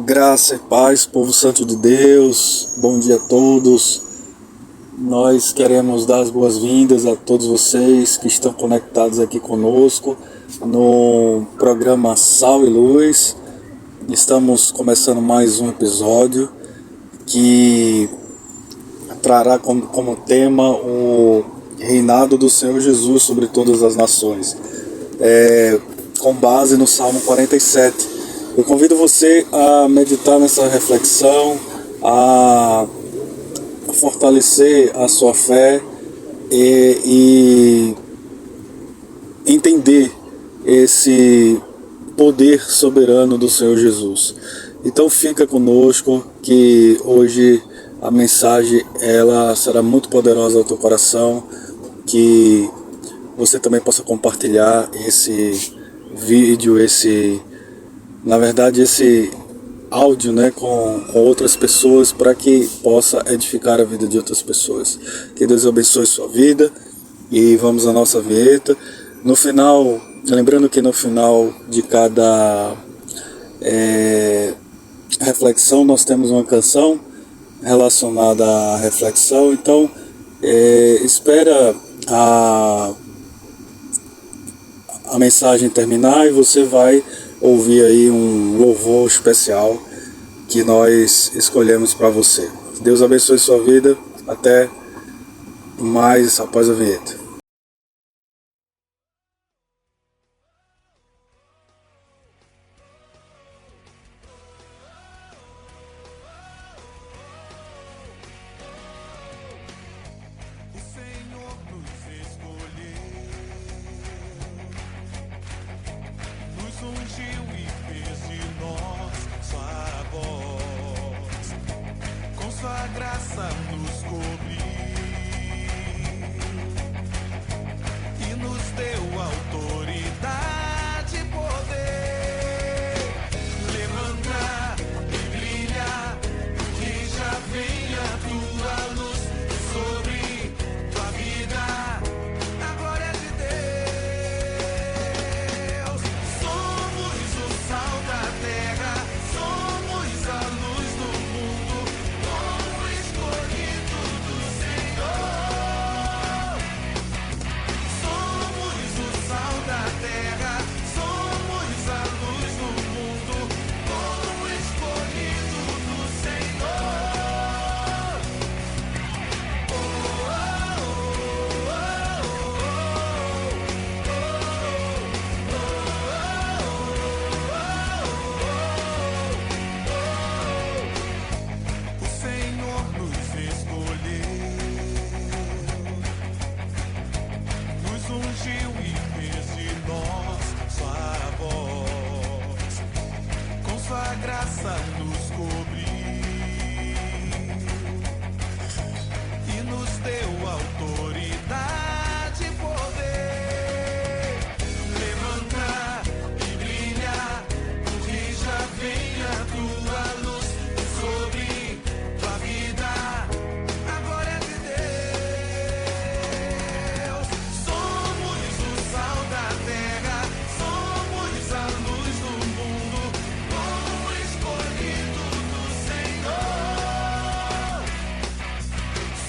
Graça e paz, povo santo de Deus, bom dia a todos. Nós queremos dar as boas-vindas a todos vocês que estão conectados aqui conosco no programa Sal e Luz. Estamos começando mais um episódio que trará como tema o reinado do Senhor Jesus sobre todas as nações, com base no Salmo 47. Eu convido você a meditar nessa reflexão, a fortalecer a sua fé e entender esse poder soberano do Senhor Jesus. Então fica conosco que hoje a mensagem ela será muito poderosa ao teu coração, que você também possa compartilhar esse vídeo, esse áudio, com outras pessoas, para que possa edificar a vida de outras pessoas. Que Deus abençoe sua vida. E vamos à nossa vinheta. No final, lembrando que no final de cada reflexão nós temos uma canção relacionada à reflexão. Então espera a mensagem terminar e você vai ouvir aí um louvor especial que nós escolhemos para você. Deus abençoe sua vida. Até mais após a vinheta. Ungiu e fez de nós sua voz, com sua graça nos cobriu e nos deu autoridade e poder. Levanta e brilha, que já venha tua luz sobre tua vida, a glória de Deus. Somos o sal da terra, somos a luz do mundo, povo escolhido do Senhor. Somos o sal da terra, somos a luz do mundo, povo escolhido do Senhor. Oh, oh, o Senhor nos escolheu, nos ungiu e fez de nós sua voz, com sua graça nos cobriu e nos deu autoridade e poder. Levanta e brilha, porque já vem a tua luz sobre tua vida, a glória de Deus. Somos o sal da terra, somos a luz do mundo, povo escolhido do Senhor.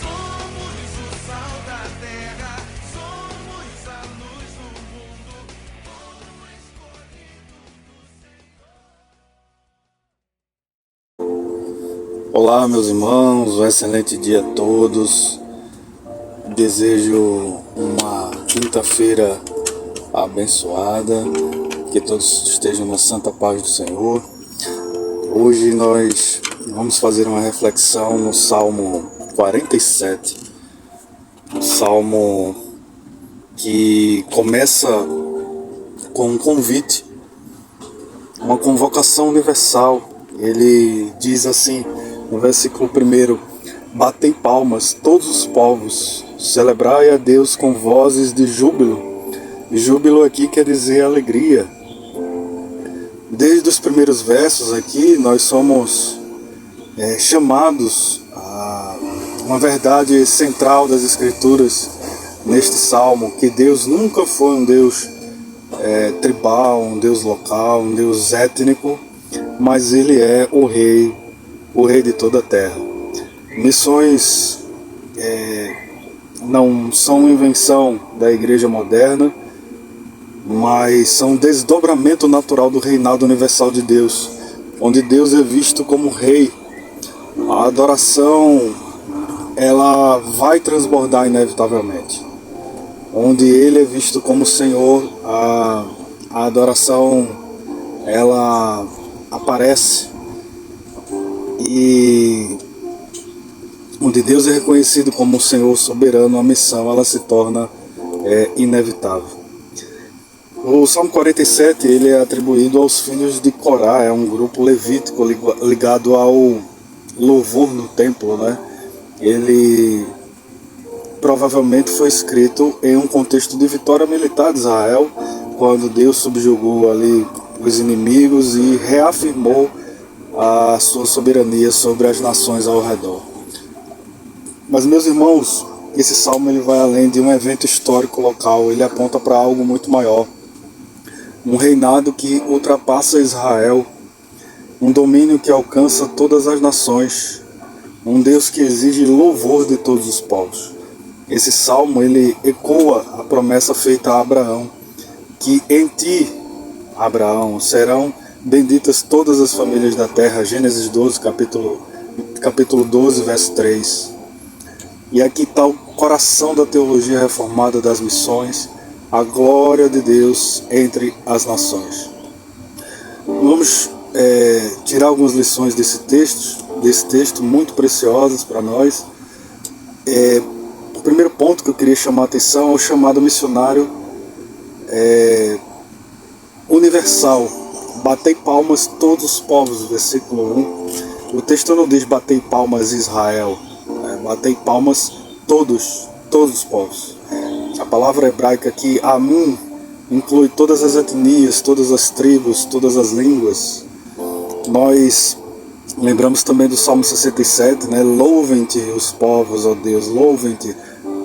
Somos o sal da terra, somos a luz do mundo, povo escolhido do Senhor. Olá, meus irmãos, um excelente dia a todos. Desejo uma quinta-feira abençoada, que todos estejam na santa paz do Senhor. Hoje nós vamos fazer uma reflexão no Salmo 47, um salmo que começa com um convite, uma convocação universal. Ele diz assim, no versículo 1: batei palmas todos os povos, celebrai a Deus com vozes de júbilo. E júbilo aqui quer dizer alegria. Desde os primeiros versos aqui nós somos chamados a uma verdade central das Escrituras neste salmo, que Deus nunca foi um Deus tribal, um Deus local, um Deus étnico, mas ele é o rei de toda a terra. Missões não são invenção da igreja moderna, mas são um desdobramento natural do reinado universal de Deus, onde Deus é visto como rei. A adoração, ela vai transbordar inevitavelmente. Onde ele é visto como Senhor, a adoração, ela aparece. E onde Deus é reconhecido como Senhor soberano, a missão, ela se torna inevitável. O Salmo 47, ele é atribuído aos filhos de Corá, é um grupo levítico ligado ao louvor no templo, né? Ele provavelmente foi escrito em um contexto de vitória militar de Israel, quando Deus subjugou ali os inimigos e reafirmou a sua soberania sobre as nações ao redor. Mas, meus irmãos, esse salmo ele vai além de um evento histórico local, ele aponta para algo muito maior. Um reinado que ultrapassa Israel, um domínio que alcança todas as nações, um Deus que exige louvor de todos os povos. Esse salmo ele ecoa a promessa feita a Abraão, que em ti, Abraão, serão benditas todas as famílias da terra. Gênesis 12, capítulo 12, verso 3. E aqui está o coração da teologia reformada das missões, a glória de Deus entre as nações. Vamos tirar algumas lições desse texto muito preciosas para nós. O primeiro ponto que eu queria chamar a atenção é o chamado missionário universal. Batei palmas todos os povos, versículo 1. O texto não diz batei palmas Israel, batei palmas todos os povos. A palavra hebraica aqui, Amim, inclui todas as etnias, todas as tribos, todas as línguas. Nós lembramos também do Salmo 67, né? Louvem-te os povos, ó Deus, louvem-te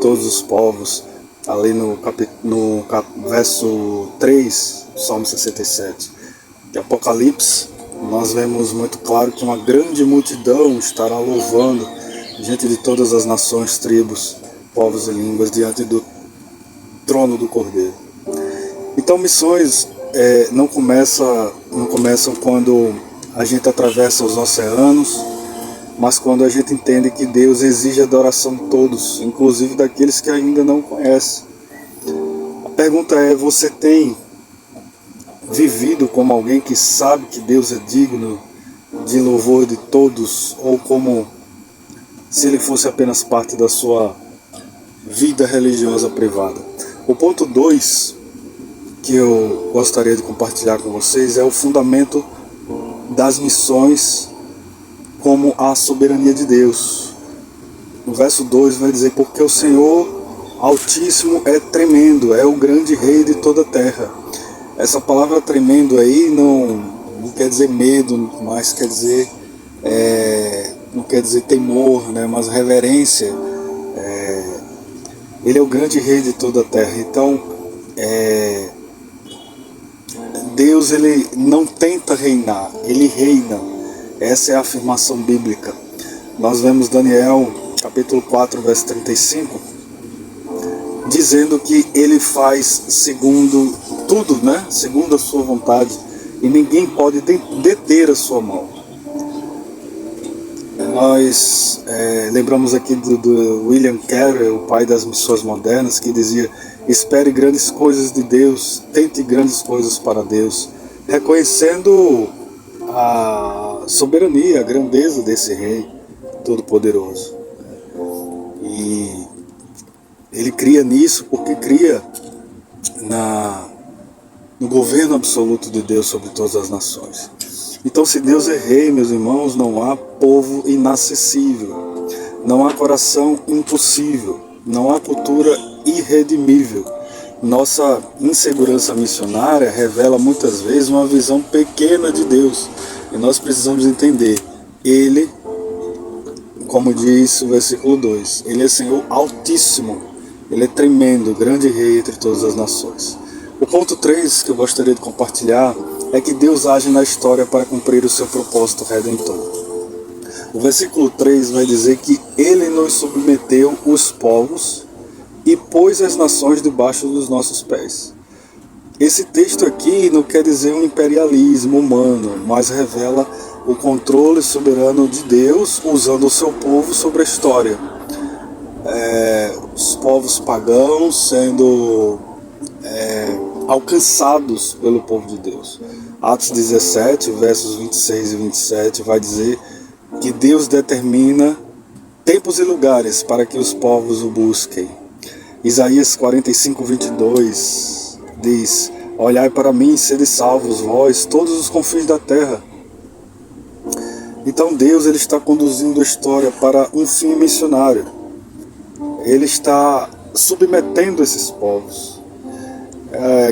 todos os povos, ali no verso 3 do Salmo 67. De Apocalipse, nós vemos muito claro que uma grande multidão estará louvando diante de todas as nações, tribos, povos e línguas, diante do trono do Cordeiro. Então, missões não começam quando a gente atravessa os oceanos, mas quando a gente entende que Deus exige adoração de todos, inclusive daqueles que ainda não conhecem. A pergunta é: você tem vivido como alguém que sabe que Deus é digno de louvor de todos, ou como se ele fosse apenas parte da sua vida religiosa privada? O ponto 2 que eu gostaria de compartilhar com vocês é o fundamento das missões como a soberania de Deus. No verso 2 vai dizer: porque o Senhor Altíssimo é tremendo, é o grande rei de toda a terra. Essa palavra tremendo aí não quer dizer medo, mas quer dizer não quer dizer temor, né, mas reverência. Ele é o grande rei de toda a terra. Então Deus, ele não tenta reinar, ele reina. Essa é a afirmação bíblica. Nós vemos Daniel capítulo 4, verso 35, dizendo que ele faz segundo tudo, né? Segundo a sua vontade, e ninguém pode deter a sua mão. Nós lembramos aqui do William Carey, o pai das missões modernas, que dizia: espere grandes coisas de Deus, tente grandes coisas para Deus, reconhecendo a soberania, a grandeza desse Rei Todo-Poderoso. E ele cria nisso porque cria no governo absoluto de Deus sobre todas as nações. Então, se Deus é rei, meus irmãos, não há povo inacessível, não há coração impossível, não há cultura irredimível. Nossa insegurança missionária revela muitas vezes uma visão pequena de Deus, e nós precisamos entender: Ele, como diz o versículo 2, Ele é Senhor Altíssimo, Ele é tremendo, grande rei entre todas as nações. O ponto 3 que eu gostaria de compartilhar é que Deus age na história para cumprir o seu propósito redentor. O versículo 3 vai dizer que Ele nos submeteu os povos e pôs as nações debaixo dos nossos pés. Esse texto aqui não quer dizer um imperialismo humano, mas revela o controle soberano de Deus usando o seu povo sobre a história. Os povos pagãos sendo alcançados pelo povo de Deus. Atos 17, versos 26 e 27 vai dizer que Deus determina tempos e lugares para que os povos o busquem. Isaías 45, 22 diz: olhai para mim e sede salvos, vós, todos os confins da terra. Então Deus ele está conduzindo a história para um fim missionário. Ele está submetendo esses povos.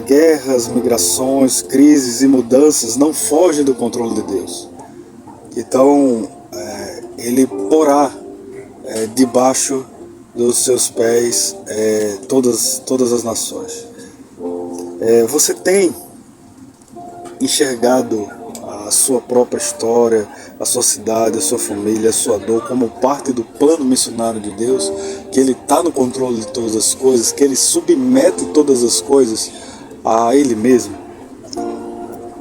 Guerras, migrações, crises e mudanças não fogem do controle de Deus. Então Ele porá debaixo dos seus pés todas as nações. Você tem enxergado a sua própria história, a sua cidade, a sua família, a sua dor como parte do plano missionário de Deus, que Ele está no controle de todas as coisas, que Ele submete todas as coisas a Ele mesmo?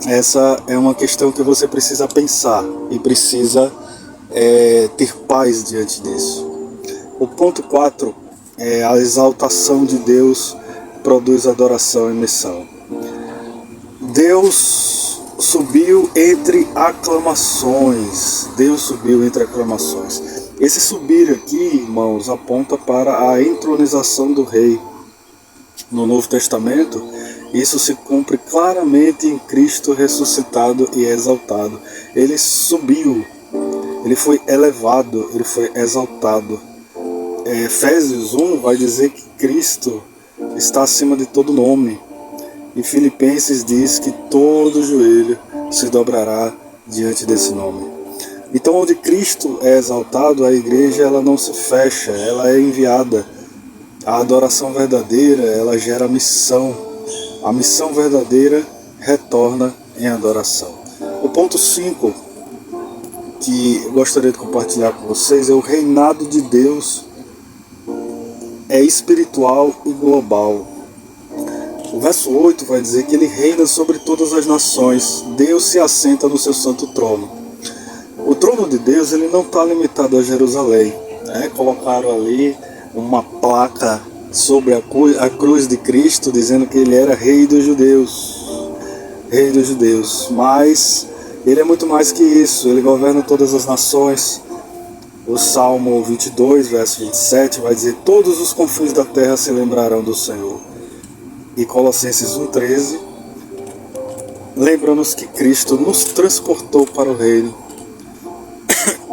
Essa é uma questão que você precisa pensar e precisa ter paz diante disso. O ponto 4 é a exaltação de Deus produz adoração e missão. Deus subiu entre aclamações. Deus subiu entre aclamações. Esse subir aqui, irmãos, aponta para a entronização do rei. No Novo Testamento, isso se cumpre claramente em Cristo ressuscitado e exaltado. Ele subiu, ele foi elevado, ele foi exaltado. Efésios 1 vai dizer que Cristo está acima de todo nome. E Filipenses diz que todo joelho se dobrará diante desse nome. Então, onde Cristo é exaltado, a igreja ela não se fecha, ela é enviada. A adoração verdadeira, ela gera missão. A missão verdadeira retorna em adoração. O ponto 5 que eu gostaria de compartilhar com vocês é o reinado de Deus é espiritual e global. O verso 8 vai dizer que Ele reina sobre todas as nações. Deus se assenta no seu santo trono. O trono de Deus ele não está limitado a Jerusalém. Colocaram ali uma placa sobre a cruz de Cristo dizendo que Ele era rei dos judeus. Rei dos judeus. Mas Ele é muito mais que isso. Ele governa todas as nações. O Salmo 22, verso 27 vai dizer: todos os confins da terra se lembrarão do Senhor. E Colossenses 1,13 lembra-nos que Cristo nos transportou para o reino,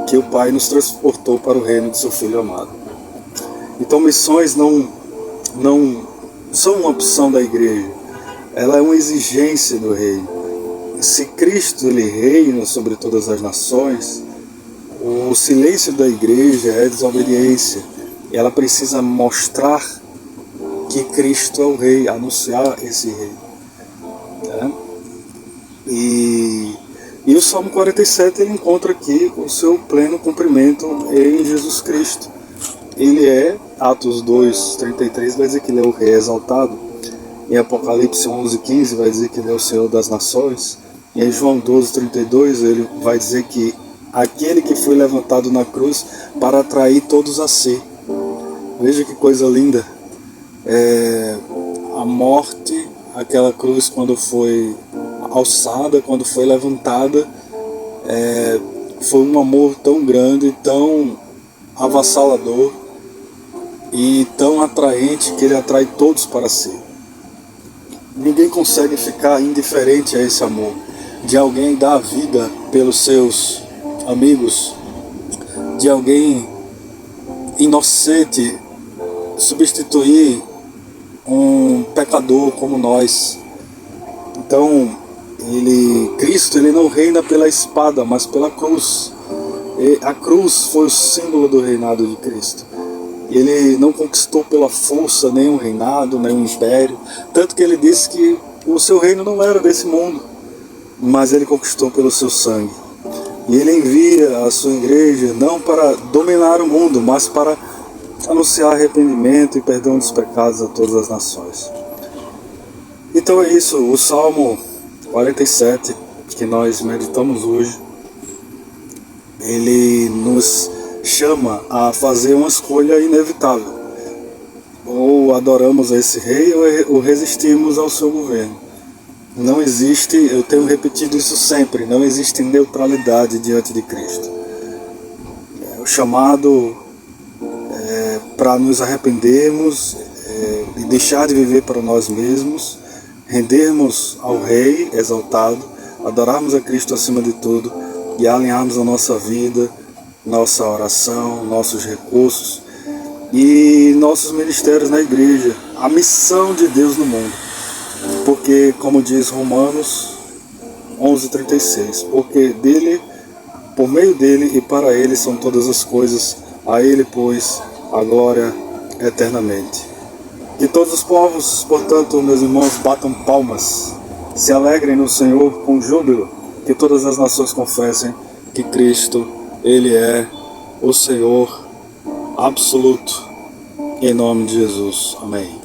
que o Pai nos transportou para o reino de seu Filho amado. Então missões não são uma opção da igreja, ela é uma exigência do reino. Se Cristo ele reina sobre todas as nações, o silêncio da igreja é desobediência. Ela precisa mostrar que Cristo é o rei, anunciar esse rei. E o Salmo 47 ele encontra aqui o seu pleno cumprimento em Jesus Cristo. Ele é, Atos 2:33 vai dizer que Ele é o rei exaltado. Em Apocalipse 11:15 vai dizer que Ele é o Senhor das nações. E em João 12:32 ele vai dizer que aquele que foi levantado na cruz para atrair todos a si. Veja que coisa linda. A morte, aquela cruz quando foi alçada, quando foi levantada, foi um amor tão grande, tão avassalador e tão atraente que Ele atrai todos para si. Ninguém consegue ficar indiferente a esse amor, de alguém dar a vida pelos seus amigos, de alguém inocente substituir um pecador como nós. Então, Cristo ele não reina pela espada, mas pela cruz. A cruz foi o símbolo do reinado de Cristo. Ele não conquistou pela força nenhum reinado, nenhum império. Tanto que ele disse que o seu reino não era desse mundo. mas Ele conquistou pelo seu sangue. E Ele envia a sua igreja não para dominar o mundo, mas para anunciar arrependimento e perdão dos pecados a todas as nações. Então é isso, o Salmo 47 que nós meditamos hoje, ele nos chama a fazer uma escolha inevitável. Ou adoramos esse rei ou resistimos ao seu governo. Não existe, eu tenho repetido isso sempre, não existe neutralidade diante de Cristo. O chamado para nos arrependermos e deixar de viver para nós mesmos, rendermos ao Rei exaltado, adorarmos a Cristo acima de tudo e alinharmos a nossa vida, nossa oração, nossos recursos e nossos ministérios na igreja, a missão de Deus no mundo. Porque, como diz Romanos 11:36, porque dele, por meio dele e para ele são todas as coisas, a ele, pois, a glória eternamente. Que todos os povos, portanto, meus irmãos, batam palmas, se alegrem no Senhor com júbilo, que todas as nações confessem que Cristo, Ele é o Senhor absoluto, em nome de Jesus. Amém.